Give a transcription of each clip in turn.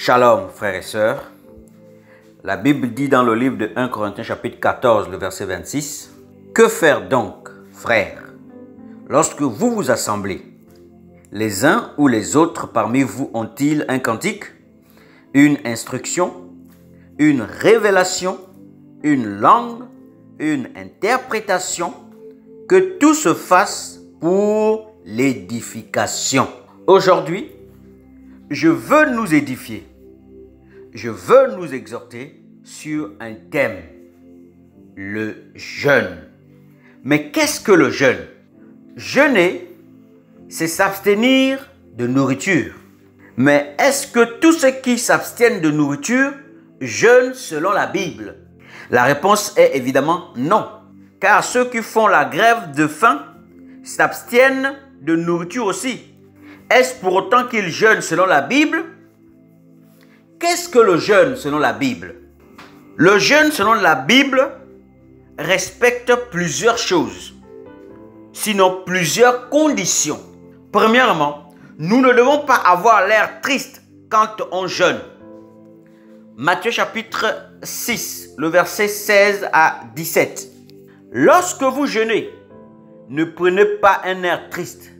Shalom, frères et sœurs. La Bible dit dans le livre de 1 Corinthiens chapitre 14, le verset 26, « Que faire donc, frères, lorsque vous vous assemblez? Les uns ou les autres parmi vous ont-ils un cantique, une instruction, une révélation, une langue, une interprétation? Que tout se fasse pour l'édification. » Aujourd'hui, je veux nous édifier. Je veux nous exhorter sur un thème, le jeûne. Mais qu'est-ce que le jeûne? Jeûner, c'est s'abstenir de nourriture. Mais est-ce que tous ceux qui s'abstiennent de nourriture jeûnent selon la Bible? La réponse est évidemment non. Car ceux qui font la grève de faim s'abstiennent de nourriture aussi. Est-ce pour autant qu'ils jeûnent selon la Bible? Qu'est-ce que le jeûne selon la Bible? Le jeûne selon la Bible respecte plusieurs choses, sinon plusieurs conditions. Premièrement, nous ne devons pas avoir l'air triste quand on jeûne. Matthieu chapitre 6, le verset 16 à 17. Lorsque vous jeûnez, ne prenez pas un air triste,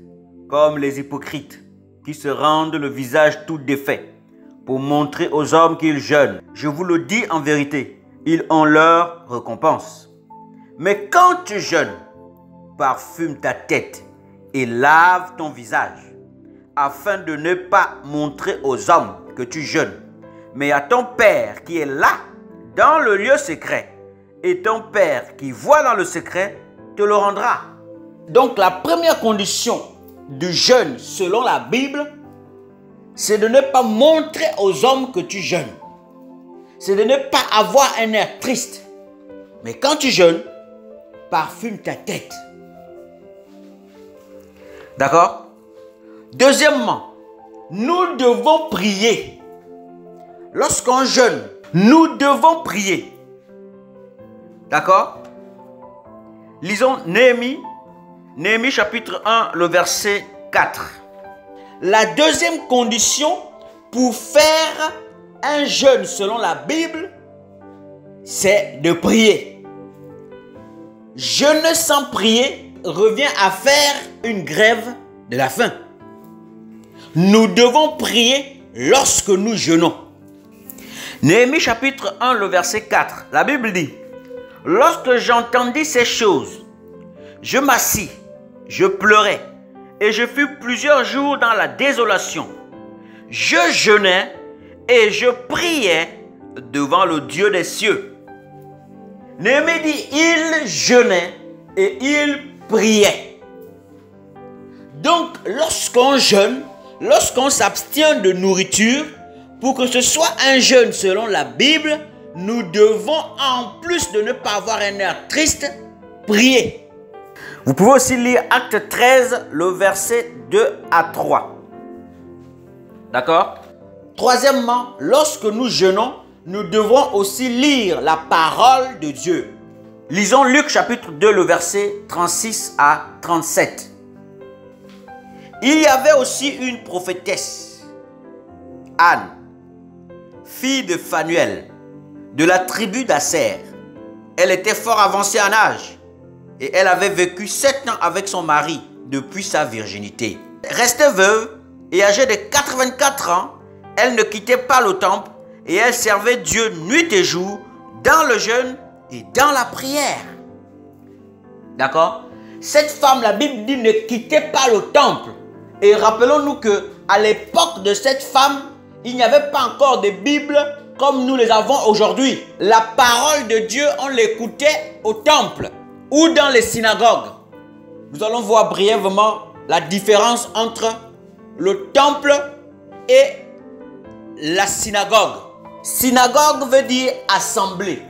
comme les hypocrites, qui se rendent le visage tout défait, pour montrer aux hommes qu'ils jeûnent. Je vous le dis en vérité, ils ont leur récompense. Mais quand tu jeûnes, parfume ta tête et lave ton visage, afin de ne pas montrer aux hommes que tu jeûnes, mais à ton Père qui est là, dans le lieu secret, et ton Père qui voit dans le secret te le rendra. Donc la première condition du jeûne selon la Bible, c'est de ne pas montrer aux hommes que tu jeûnes. C'est de ne pas avoir un air triste. Mais quand tu jeûnes, parfume ta tête. D'accord? Deuxièmement, nous devons prier. Lorsqu'on jeûne, nous devons prier. D'accord? Lisons Néhémie chapitre 1, le verset 4. La deuxième condition pour faire un jeûne selon la Bible, c'est de prier. Jeûner sans prier revient à faire une grève de la faim. Nous devons prier lorsque nous jeûnons. Néhémie chapitre 1, le verset 4, la Bible dit, « Lorsque j'entendis ces choses, je m'assis, je pleurais, et je fus plusieurs jours dans la désolation. Je jeûnais et je priais devant le Dieu des cieux. » Néhémie dit, il jeûnait et il priait. Donc, lorsqu'on jeûne, lorsqu'on s'abstient de nourriture, pour que ce soit un jeûne selon la Bible, nous devons, en plus de ne pas avoir un air triste, prier. Vous pouvez aussi lire Acte 13, le verset 2 à 3. D'accord? Troisièmement, lorsque nous jeûnons, nous devons aussi lire la parole de Dieu. Lisons Luc chapitre 2, le verset 36 à 37. Il y avait aussi une prophétesse, Anne, fille de Phanuel, de la tribu d'Aser. Elle était fort avancée en âge et elle avait vécu 7 ans avec son mari depuis sa virginité. Restée veuve et âgée de 84 ans, elle ne quittait pas le temple et elle servait Dieu nuit et jour dans le jeûne et dans la prière. D'accord? Cette femme, la Bible dit, ne quittait pas le temple. Et rappelons-nous qu'à l'époque de cette femme, il n'y avait pas encore de Bible comme nous les avons aujourd'hui. La parole de Dieu, on l'écoutait au temple ou dans les synagogues. Nous allons voir brièvement la différence entre le temple et la synagogue. Synagogue veut dire assemblée,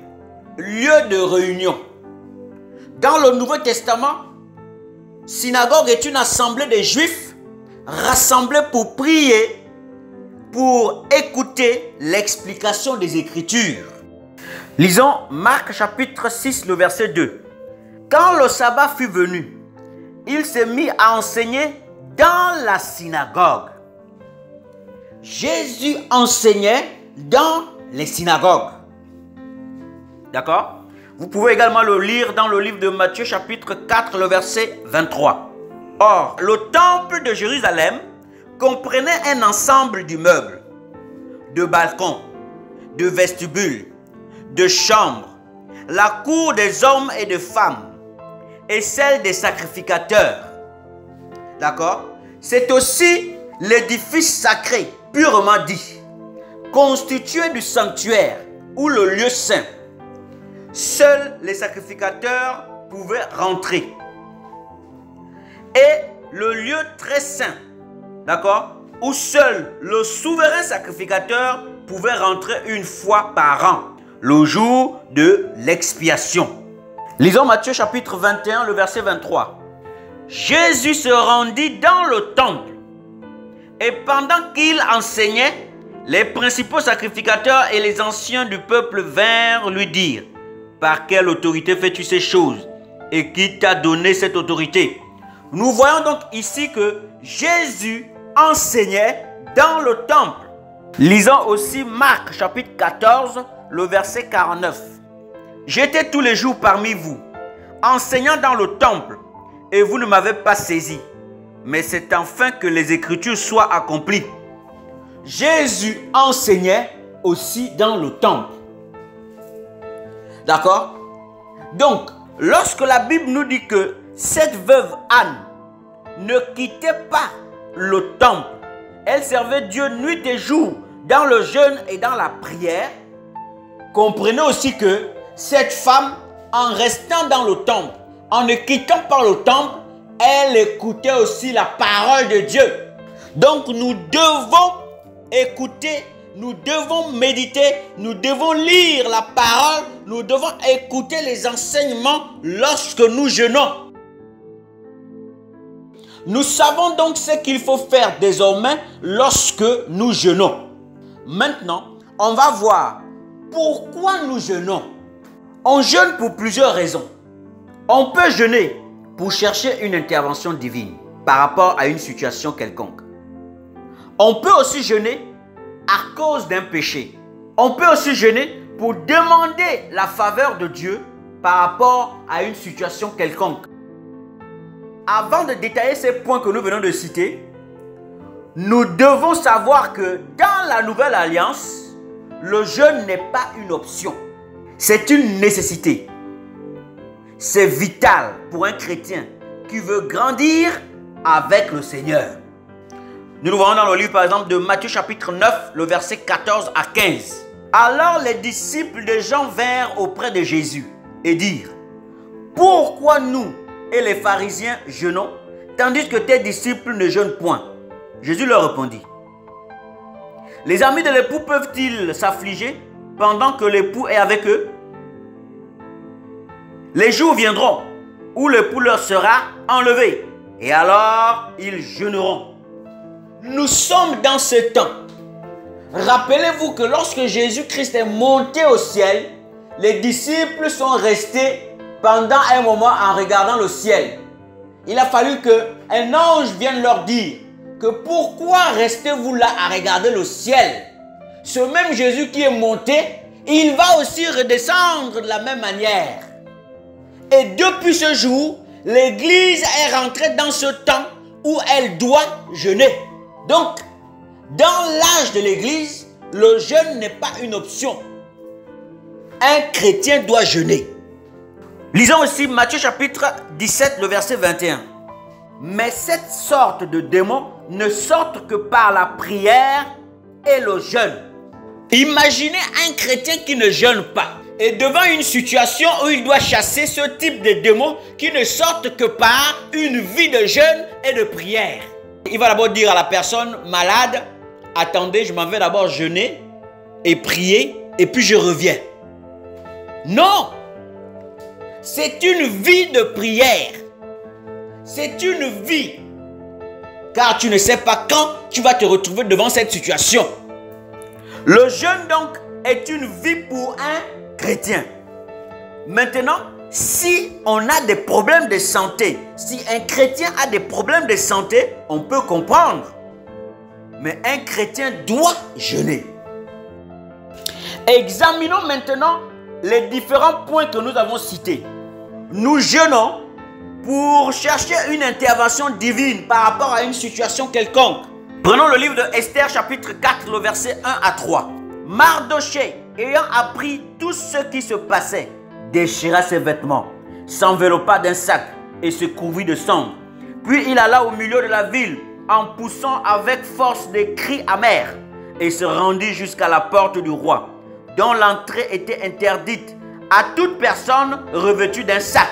lieu de réunion. Dans le Nouveau Testament, synagogue est une assemblée des Juifs rassemblés pour prier, pour écouter l'explication des Écritures. Lisons Marc chapitre 6, le verset 2. Quand le sabbat fut venu, il se mit à enseigner dans la synagogue. Jésus enseignait dans les synagogues. D'accord? Vous pouvez également le lire dans le livre de Matthieu chapitre 4, le verset 23. Or, le temple de Jérusalem comprenait un ensemble d'immeubles, de balcons, de vestibules, de chambres, la cour des hommes et des femmes et celle des sacrificateurs. D'accord? C'est aussi l'édifice sacré, purement dit, constitué du sanctuaire ou le lieu saint. Seuls les sacrificateurs pouvaient rentrer. Et le lieu très saint, d'accord, où seul le souverain sacrificateur pouvait rentrer une fois par an, le jour de l'expiation. Lisons Matthieu chapitre 21, le verset 23. Jésus se rendit dans le temple et pendant qu'il enseignait, les principaux sacrificateurs et les anciens du peuple vinrent lui dire: par quelle autorité fais-tu ces choses et qui t'a donné cette autorité? Nous voyons donc ici que Jésus enseignait dans le temple. Lisons aussi Marc chapitre 14, le verset 49. J'étais tous les jours parmi vous, enseignant dans le temple, et vous ne m'avez pas saisi. Mais c'est enfin que les Écritures soient accomplies. Jésus enseignait aussi dans le temple. D'accord? Donc, lorsque la Bible nous dit que cette veuve Anne ne quittait pas le temple, elle servait Dieu nuit et jour dans le jeûne et dans la prière, comprenez aussi que cette femme, en restant dans le temple, en ne quittant pas le temple, elle écoutait aussi la parole de Dieu. Donc nous devons écouter, nous devons méditer, nous devons lire la parole, nous devons écouter les enseignements lorsque nous jeûnons. Nous savons donc ce qu'il faut faire désormais lorsque nous jeûnons. Maintenant, on va voir pourquoi nous jeûnons. On jeûne pour plusieurs raisons. On peut jeûner pour chercher une intervention divine par rapport à une situation quelconque. On peut aussi jeûner à cause d'un péché. On peut aussi jeûner pour demander la faveur de Dieu par rapport à une situation quelconque. Avant de détailler ces points que nous venons de citer, nous devons savoir que dans la nouvelle alliance, le jeûne n'est pas une option. C'est une nécessité. C'est vital pour un chrétien qui veut grandir avec le Seigneur. Nous le voyons dans le livre par exemple de Matthieu chapitre 9, le verset 14 à 15. Alors les disciples de Jean vinrent auprès de Jésus et dirent: pourquoi nous et les pharisiens jeûnons, tandis que tes disciples ne jeûnent point? Jésus leur répondit: les amis de l'époux peuvent-ils s'affliger pendant que l'époux est avec eux? Les jours viendront où l'époux leur sera enlevé, et alors ils jeûneront. Nous sommes dans ce temps. Rappelez-vous que lorsque Jésus-Christ est monté au ciel, les disciples sont restés pendant un moment en regardant le ciel. Il a fallu qu'un ange vienne leur dire que pourquoi restez-vous là à regarder le ciel? Ce même Jésus qui est monté, il va aussi redescendre de la même manière. Et depuis ce jour, l'Église est rentrée dans ce temps où elle doit jeûner. Donc, dans l'âge de l'Église, le jeûne n'est pas une option. Un chrétien doit jeûner. Lisons aussi Matthieu chapitre 17, le verset 21. Mais cette sorte de démons ne sortent que par la prière et le jeûne. Imaginez un chrétien qui ne jeûne pas et devant une situation où il doit chasser ce type de démons qui ne sortent que par une vie de jeûne et de prière. Il va d'abord dire à la personne malade: attendez, je m'en vais d'abord jeûner et prier et puis je reviens. Non! C'est une vie de prière. C'est une vie. Car tu ne sais pas quand tu vas te retrouver devant cette situation. Le jeûne donc est une vie pour un chrétien. Maintenant, si on a des problèmes de santé, si un chrétien a des problèmes de santé, on peut comprendre. mais un chrétien doit jeûner. Examinons maintenant les différents points que nous avons cités. Nous jeûnons pour chercher une intervention divine par rapport à une situation quelconque. Prenons le livre de Esther chapitre 4, le verset 1 à 3. Mardochée, ayant appris tout ce qui se passait, déchira ses vêtements, s'enveloppa d'un sac et se couvrit de cendres. Puis il alla au milieu de la ville en poussant avec force des cris amers et se rendit jusqu'à la porte du roi, dont l'entrée était interdite à toute personne revêtue d'un sac.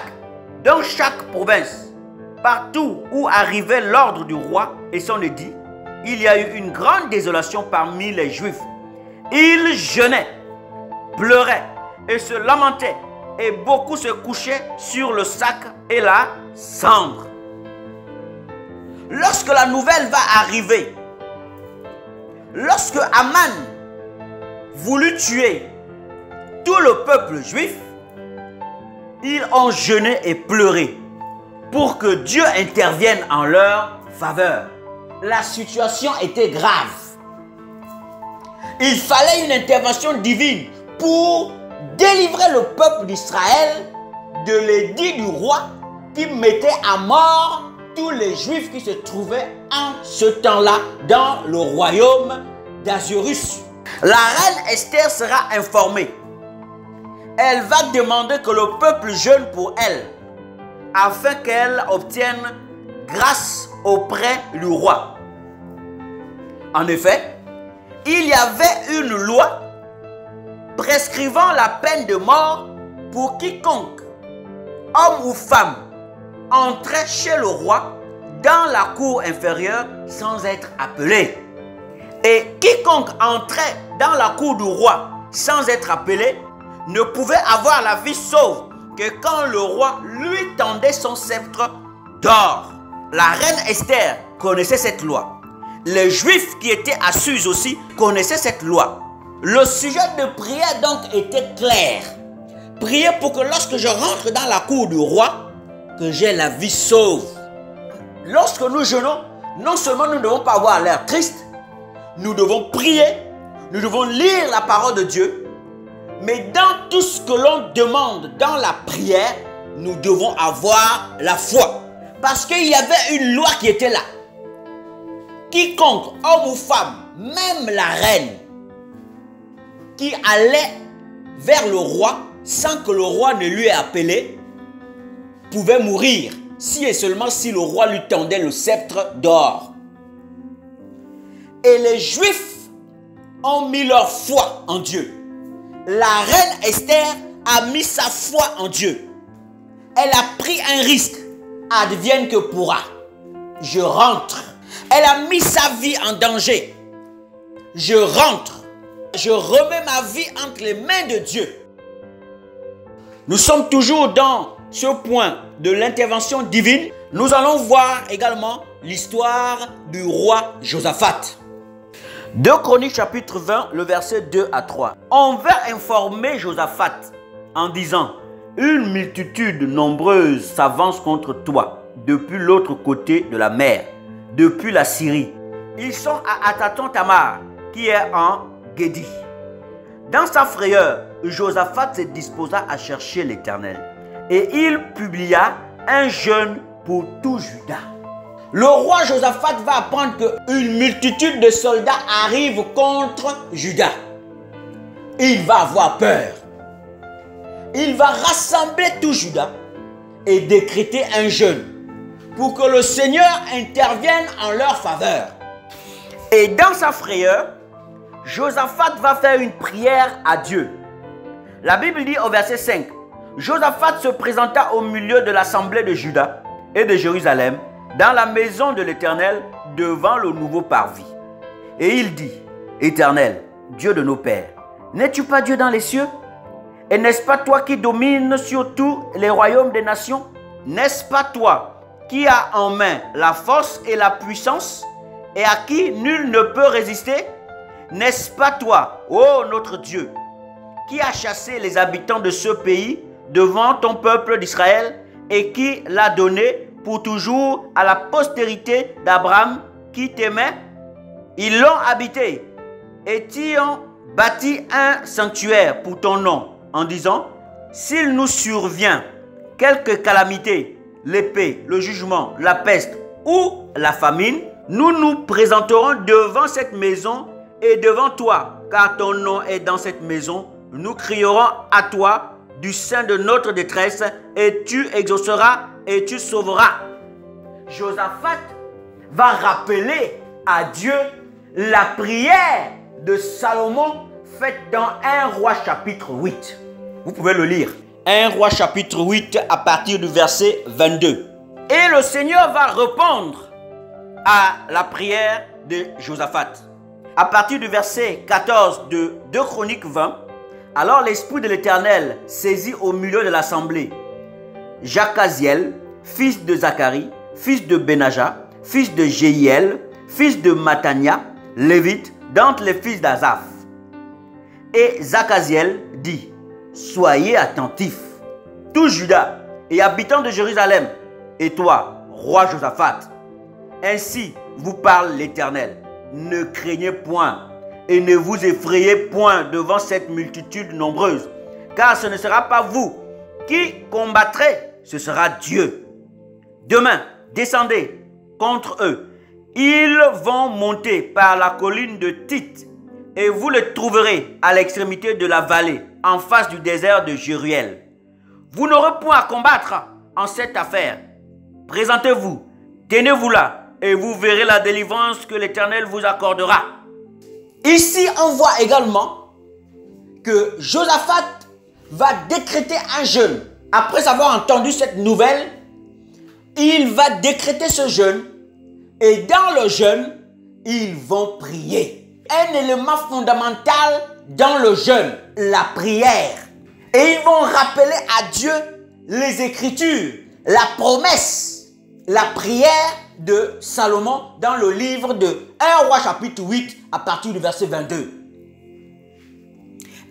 Dans chaque province, partout où arrivait l'ordre du roi et son édit, il y a eu une grande désolation parmi les Juifs. Ils jeûnaient, pleuraient et se lamentaient, et beaucoup se couchaient sur le sac et la cendre. Lorsque la nouvelle va arriver, lorsque Aman voulut tuer tout le peuple juif, ils ont jeûné et pleuré pour que Dieu intervienne en leur faveur. La situation était grave. Il fallait une intervention divine pour délivrer le peuple d'Israël de l'édit du roi qui mettait à mort tous les Juifs qui se trouvaient en ce temps-là dans le royaume d'Azurus. La reine Esther sera informée. Elle va demander que le peuple jeûne pour elle, afin qu'elle obtienne grâce auprès du roi. En effet, il y avait une loi prescrivant la peine de mort pour quiconque, homme ou femme, entrait chez le roi dans la cour inférieure sans être appelé. Et quiconque entrait dans la cour du roi sans être appelé ne pouvait avoir la vie sauve que quand le roi lui tendait son sceptre d'or. La reine Esther connaissait cette loi. Les Juifs qui étaient à Suse aussi connaissaient cette loi. Le sujet de prière donc était clair. Prier pour que lorsque je rentre dans la cour du roi, que j'ai la vie sauve. Lorsque nous jeûnons, non seulement nous ne devons pas avoir l'air triste, nous devons prier, nous devons lire la parole de Dieu, mais dans tout ce que l'on demande dans la prière, nous devons avoir la foi. Parce qu'il y avait une loi qui était là. Quiconque, homme ou femme, même la reine, qui allait vers le roi sans que le roi ne lui ait appelé, pouvait mourir si et seulement si le roi lui tendait le sceptre d'or. Et les Juifs ont mis leur foi en Dieu. La reine Esther a mis sa foi en Dieu. Elle a pris un risque. Advienne que pourra. Je rentre. Elle a mis sa vie en danger. Je rentre. Je remets ma vie entre les mains de Dieu. Nous sommes toujours dans ce point de l'intervention divine. Nous allons voir également l'histoire du roi Josaphat. 2 Chroniques chapitre 20, le verset 2 à 3. On va informer Josaphat en disant: une multitude nombreuse s'avance contre toi depuis l'autre côté de la mer, depuis la Syrie. Ils sont à Ataton Tamar, qui est en Guédi. Dans sa frayeur, Josaphat se disposa à chercher l'Éternel et il publia un jeûne pour tout Juda. Le roi Josaphat va apprendre qu'une multitude de soldats arrive contre Juda. Il va avoir peur. Il va rassembler tout Juda et décréter un jeûne pour que le Seigneur intervienne en leur faveur. Et dans sa frayeur, Josaphat va faire une prière à Dieu. La Bible dit au verset 5, Josaphat se présenta au milieu de l'assemblée de Juda et de Jérusalem dans la maison de l'Éternel devant le nouveau parvis. Et il dit: Éternel, Dieu de nos pères, n'es-tu pas Dieu dans les cieux? Et n'est-ce pas toi qui domines sur tous les royaumes des nations? N'est-ce pas toi qui as en main la force et la puissance et à qui nul ne peut résister? N'est-ce pas toi, ô notre Dieu, qui a chassé les habitants de ce pays devant ton peuple d'Israël et qui l'a donné pour toujours à la postérité d'Abraham qui t'aimait? Ils l'ont habité et t'y ont bâti un sanctuaire pour ton nom, en disant, s'il nous survient quelque calamité, l'épée, le jugement, la peste ou la famine, nous nous présenterons devant cette maison et devant toi, car ton nom est dans cette maison. Nous crierons à toi du sein de notre détresse et tu exauceras et tu sauveras. Josaphat va rappeler à Dieu la prière de Salomon faite dans 1 Roi chapitre 8. Vous pouvez le lire. 1 Roi chapitre 8 à partir du verset 22. Et le Seigneur va répondre à la prière de Josaphat. À partir du verset 14 de 2 Chroniques 20, alors l'Esprit de l'Éternel saisit au milieu de l'assemblée Jacaziel, fils de Zacharie, fils de Benaja, fils de Jéhiel, fils de Matania, lévite, d'entre les fils d'Azaph. Et Zachaziel dit, soyez attentifs, tout Juda et habitants de Jérusalem, et toi, roi Josaphat. Ainsi vous parle l'Éternel. Ne craignez point et ne vous effrayez point devant cette multitude nombreuse, car ce ne sera pas vous qui combattrez, ce sera Dieu. Demain, descendez contre eux. Ils vont monter par la colline de Tite et vous les trouverez à l'extrémité de la vallée, en face du désert de Jéruel. Vous n'aurez point à combattre en cette affaire. Présentez-vous, tenez-vous là, et vous verrez la délivrance que l'Éternel vous accordera. Ici, on voit également que Josaphat va décréter un jeûne. Après avoir entendu cette nouvelle, il va décréter ce jeûne. Et dans le jeûne, ils vont prier. Un élément fondamental dans le jeûne, la prière. Et ils vont rappeler à Dieu les Écritures, la promesse, la prière de Salomon dans le livre de 1 Roi chapitre 8 à partir du verset 22.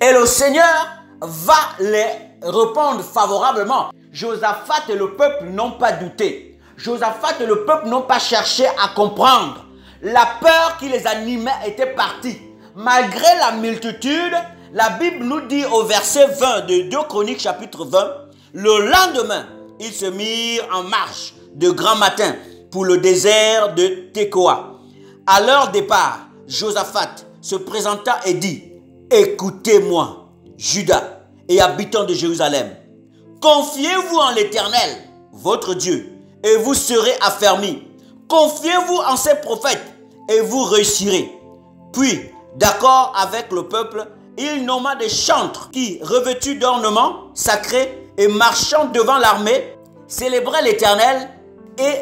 Et le Seigneur va les répondre favorablement. Josaphat et le peuple n'ont pas douté. Josaphat et le peuple n'ont pas cherché à comprendre. La peur qui les animait était partie. Malgré la multitude, la Bible nous dit au verset 20 de 2 Chroniques chapitre 20, le lendemain, ils se mirent en marche de grand matin pour le désert de Tekoa. À leur départ, Josaphat se présenta et dit, écoutez-moi, Juda et habitants de Jérusalem, confiez-vous en l'Éternel, votre Dieu, et vous serez affermis. Confiez-vous en ses prophètes et vous réussirez. Puis, d'accord avec le peuple, il nomma des chantres qui, revêtus d'ornements sacrés et marchant devant l'armée, célébraient l'Éternel et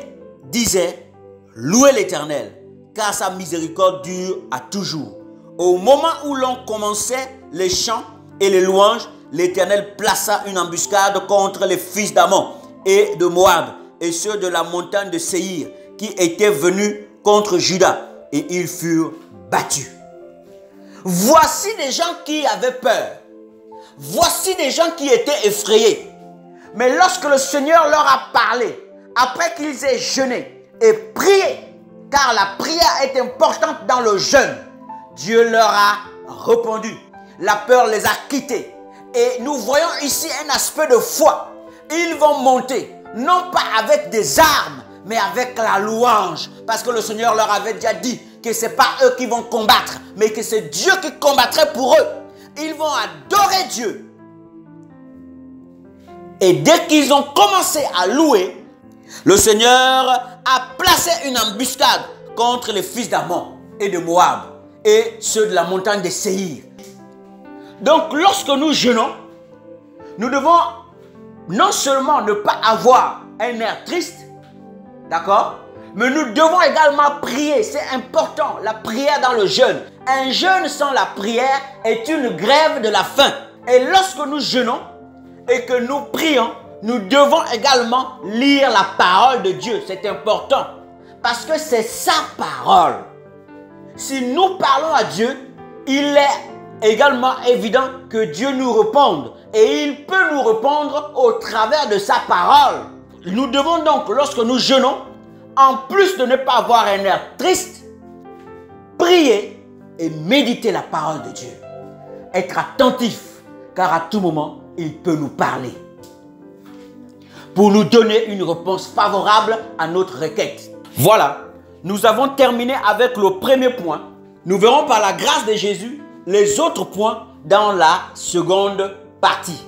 disaient, louez l'Éternel, car sa miséricorde dure à toujours. Au moment où l'on commençait les chants et les louanges, l'Éternel plaça une embuscade contre les fils d'Ammon et de Moab et ceux de la montagne de Séhir qui étaient venus contre Juda, et ils furent battus. Voici des gens qui avaient peur. Voici des gens qui étaient effrayés. Mais lorsque le Seigneur leur a parlé, après qu'ils aient jeûné et prié, car la prière est importante dans le jeûne, Dieu leur a répondu. La peur les a quittés. Et nous voyons ici un aspect de foi. Ils vont monter, non pas avec des armes, mais avec la louange. Parce que le Seigneur leur avait déjà dit que ce n'est pas eux qui vont combattre, mais que c'est Dieu qui combattrait pour eux. Ils vont adorer Dieu. Et dès qu'ils ont commencé à louer, le Seigneur a placé une embuscade contre les fils d'Ammon et de Moab et ceux de la montagne de Séhir. Donc lorsque nous jeûnons, nous devons non seulement ne pas avoir un air triste, d'accord, mais nous devons également prier. C'est important, la prière dans le jeûne. Un jeûne sans la prière est une grève de la faim. Et lorsque nous jeûnons et que nous prions, nous devons également lire la parole de Dieu. C'est important parce que c'est sa parole. Si nous parlons à Dieu, il est également évident que Dieu nous réponde. Et il peut nous répondre au travers de sa parole. Nous devons donc, lorsque nous jeûnons, en plus de ne pas avoir un air triste, prier prier et méditer la parole de Dieu. Être attentif, car à tout moment, il peut nous parler pour nous donner une réponse favorable à notre requête. Voilà, nous avons terminé avec le premier point. Nous verrons par la grâce de Jésus les autres points dans la seconde partie.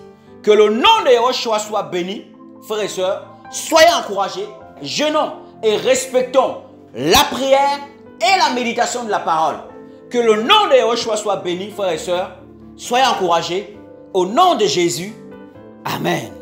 Que le nom de Yahushua soit béni, frères et sœurs. Soyez encouragés, jeûnons et respectons la prière et la méditation de la parole. Que le nom de Yahushua soit béni, frères et sœurs. Soyez encouragés. Au nom de Jésus. Amen.